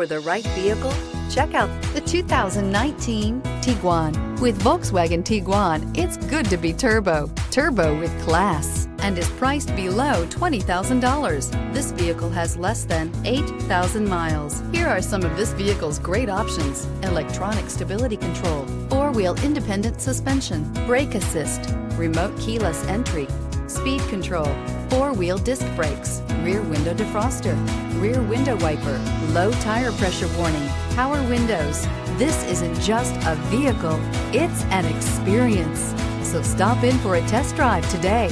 For the right vehicle, check out the 2019 Tiguan. With Volkswagen Tiguan, it's good to be turbo. Turbo with class, and is priced below $20,000. This vehicle has less than 8,000 miles. Here are some of this vehicle's great options: electronic stability control, four-wheel independent suspension, brake assist, remote keyless entry, speed control, four-wheel disc brakes, rear window defroster, rear window wiper, low tire pressure warning, power windows. This isn't just a vehicle, it's an experience. So stop in for a test drive today.